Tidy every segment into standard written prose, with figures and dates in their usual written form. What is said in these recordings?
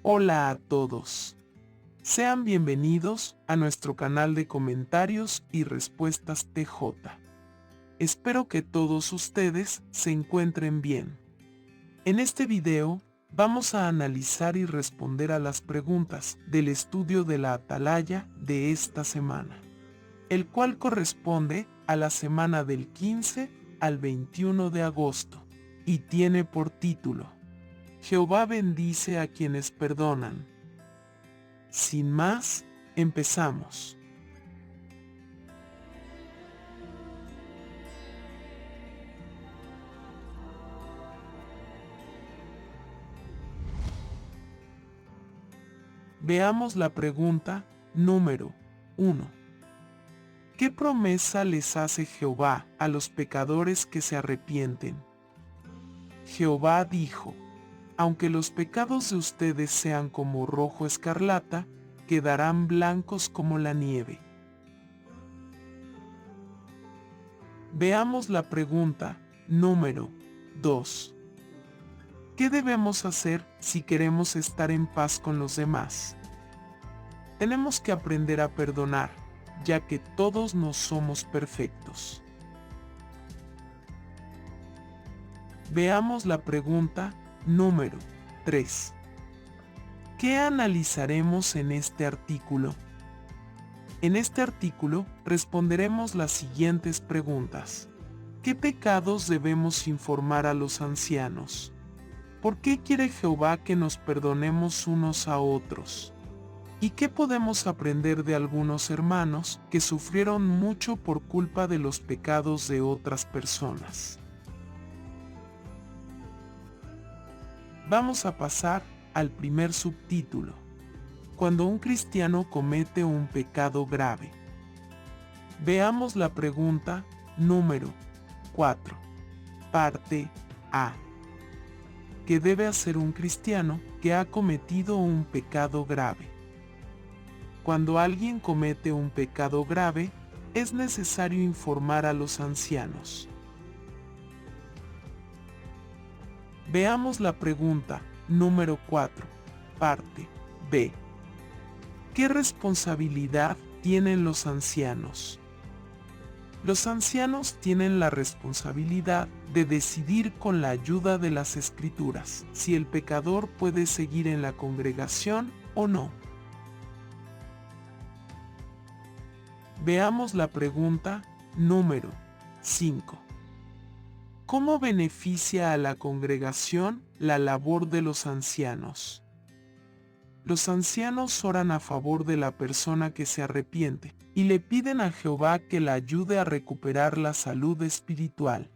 Hola a todos. Sean bienvenidos a nuestro canal de comentarios y respuestas TJ. Espero que todos ustedes se encuentren bien. En este video, vamos a analizar y responder a las preguntas del estudio de la Atalaya de esta semana, el cual corresponde a la semana del 15 al 21 de agosto, y tiene por título: Jehová bendice a quienes perdonan. Sin más, empezamos. Veamos la pregunta número 1. ¿Qué promesa les hace Jehová a los pecadores que se arrepienten? Jehová dijo: aunque los pecados de ustedes sean como rojo escarlata, quedarán blancos como la nieve. Veamos la pregunta número 2. ¿Qué debemos hacer si queremos estar en paz con los demás? Tenemos que aprender a perdonar, ya que todos no somos perfectos. Veamos la pregunta número 3. ¿Qué analizaremos en este artículo? En este artículo responderemos las siguientes preguntas. ¿Qué pecados debemos informar a los ancianos? ¿Por qué quiere Jehová que nos perdonemos unos a otros? ¿Y qué podemos aprender de algunos hermanos que sufrieron mucho por culpa de los pecados de otras personas? Vamos a pasar al primer subtítulo: cuando un cristiano comete un pecado grave. Veamos la pregunta número 4. Parte A. ¿Qué debe hacer un cristiano que ha cometido un pecado grave? Cuando alguien comete un pecado grave, es necesario informar a los ancianos. Veamos la pregunta número 4, parte B. ¿Qué responsabilidad tienen los ancianos? Los ancianos tienen la responsabilidad de decidir con la ayuda de las Escrituras si el pecador puede seguir en la congregación o no. Veamos la pregunta número 5. ¿Cómo beneficia a la congregación la labor de los ancianos? Los ancianos oran a favor de la persona que se arrepiente y le piden a Jehová que la ayude a recuperar la salud espiritual.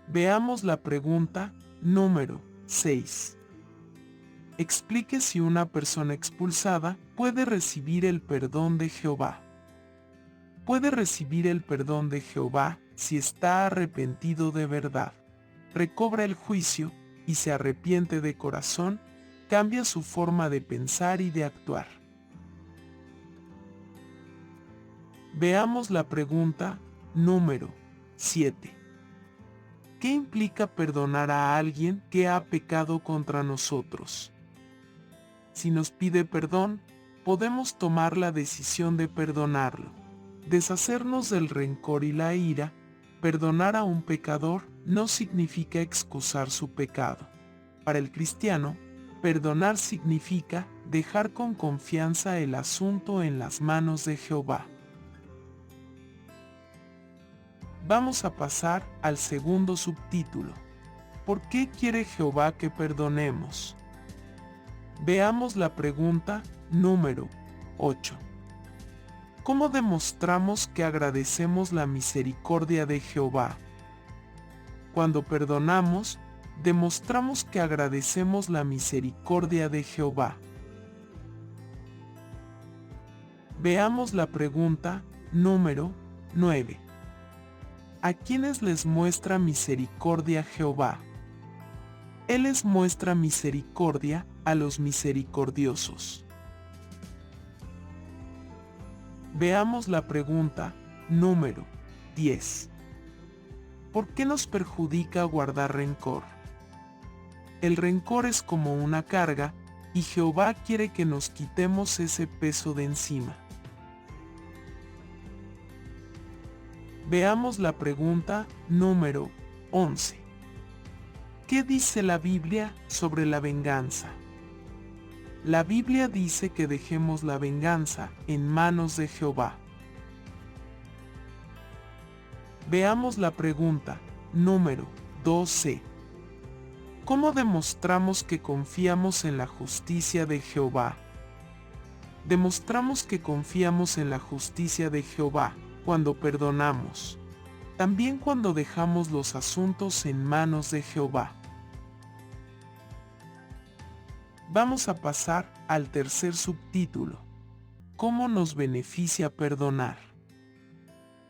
Veamos la pregunta número 6. Explique si una persona expulsada puede recibir el perdón de Jehová. Puede recibir el perdón de Jehová si está arrepentido de verdad, recobra el juicio y se arrepiente de corazón, cambia su forma de pensar y de actuar. Veamos la pregunta número 7. ¿Qué implica perdonar a alguien que ha pecado contra nosotros? Si nos pide perdón, podemos tomar la decisión de perdonarlo, deshacernos del rencor y la ira. Perdonar a un pecador no significa excusar su pecado. Para el cristiano, perdonar significa dejar con confianza el asunto en las manos de Jehová. Vamos a pasar al segundo subtítulo: ¿por qué quiere Jehová que perdonemos? Veamos la pregunta número 8. ¿Cómo demostramos que agradecemos la misericordia de Jehová? Cuando perdonamos, demostramos que agradecemos la misericordia de Jehová. Veamos la pregunta número 9. ¿A quiénes les muestra misericordia Jehová? Él les muestra misericordia a los misericordiosos. Veamos la pregunta número 10. ¿Por qué nos perjudica guardar rencor? El rencor es como una carga, y Jehová quiere que nos quitemos ese peso de encima. Veamos la pregunta número 11. ¿Qué dice la Biblia sobre la venganza? La Biblia dice que dejemos la venganza en manos de Jehová. Veamos la pregunta número 12. ¿Cómo demostramos que confiamos en la justicia de Jehová? Demostramos que confiamos en la justicia de Jehová cuando perdonamos, también cuando dejamos los asuntos en manos de Jehová. Vamos a pasar al tercer subtítulo. ¿Cómo nos beneficia perdonar?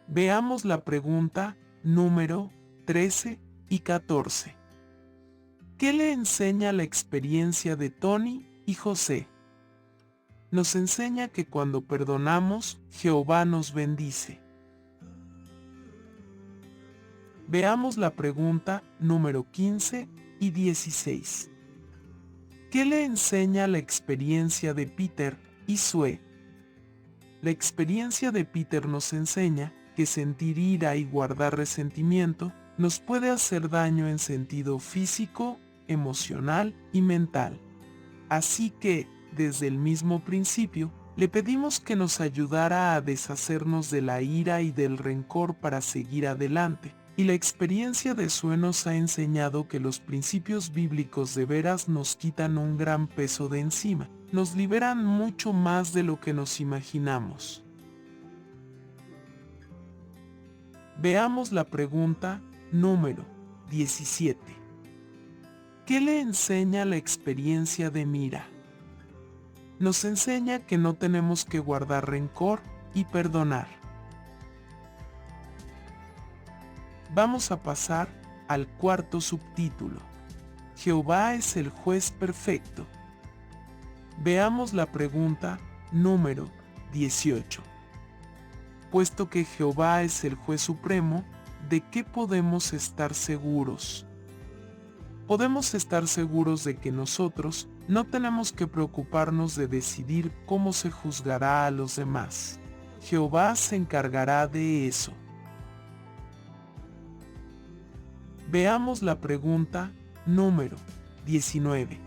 Veamos la pregunta número 13 y 14. ¿Qué le enseña la experiencia de Tony y José? Nos enseña que cuando perdonamos, Jehová nos bendice. Veamos la pregunta número 15 y 16. ¿Qué le enseña la experiencia de Peter y Sue? La experiencia de Peter nos enseña que sentir ira y guardar resentimiento nos puede hacer daño en sentido físico, emocional y mental. Así que, desde el mismo principio, le pedimos que nos ayudara a deshacernos de la ira y del rencor para seguir adelante. Y la experiencia de Sue nos ha enseñado que los principios bíblicos de veras nos quitan un gran peso de encima, nos liberan mucho más de lo que nos imaginamos. Veamos la pregunta número 17. ¿Qué le enseña la experiencia de Mira? Nos enseña que no tenemos que guardar rencor y perdonar. Vamos a pasar al cuarto subtítulo. Jehová es el juez perfecto. Veamos la pregunta número 18. Puesto que Jehová es el juez supremo, ¿de qué podemos estar seguros? Podemos estar seguros de que nosotros no tenemos que preocuparnos de decidir cómo se juzgará a los demás. Jehová se encargará de eso. Veamos la pregunta número 19.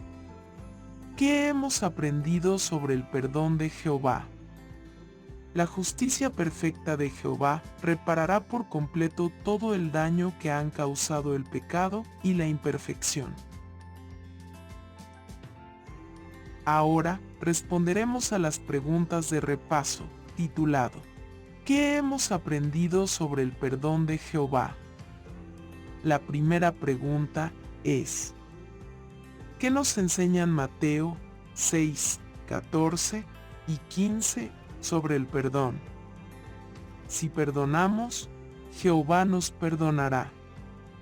¿Qué hemos aprendido sobre el perdón de Jehová? La justicia perfecta de Jehová reparará por completo todo el daño que han causado el pecado y la imperfección. Ahora responderemos a las preguntas de repaso, titulado ¿Qué hemos aprendido sobre el perdón de Jehová? La primera pregunta es: ¿qué nos enseñan Mateo 6, 14 y 15 sobre el perdón? Si perdonamos, Jehová nos perdonará.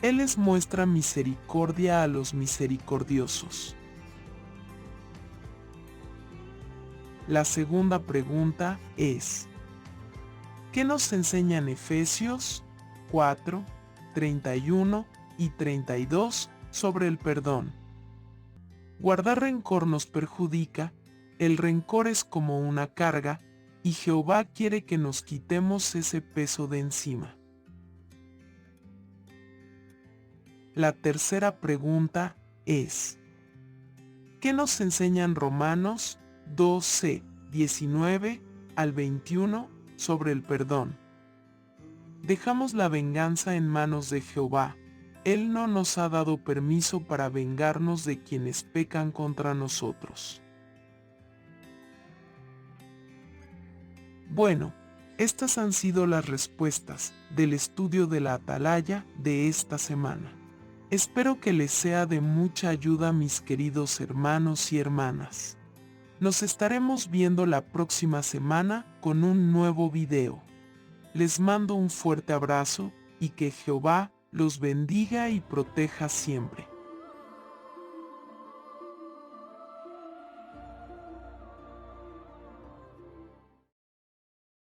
Él les muestra misericordia a los misericordiosos. La segunda pregunta es: ¿qué nos enseñan Efesios 4, 31 y 32 sobre el perdón? Guardar rencor nos perjudica, el rencor es como una carga, y Jehová quiere que nos quitemos ese peso de encima. La tercera pregunta es: ¿qué nos enseñan Romanos 12, 19 al 21 sobre el perdón? Dejamos la venganza en manos de Jehová. Él no nos ha dado permiso para vengarnos de quienes pecan contra nosotros. Bueno, estas han sido las respuestas del estudio de la Atalaya de esta semana. Espero que les sea de mucha ayuda, mis queridos hermanos y hermanas. Nos estaremos viendo la próxima semana con un nuevo video. Les mando un fuerte abrazo y que Jehová los bendiga y proteja siempre.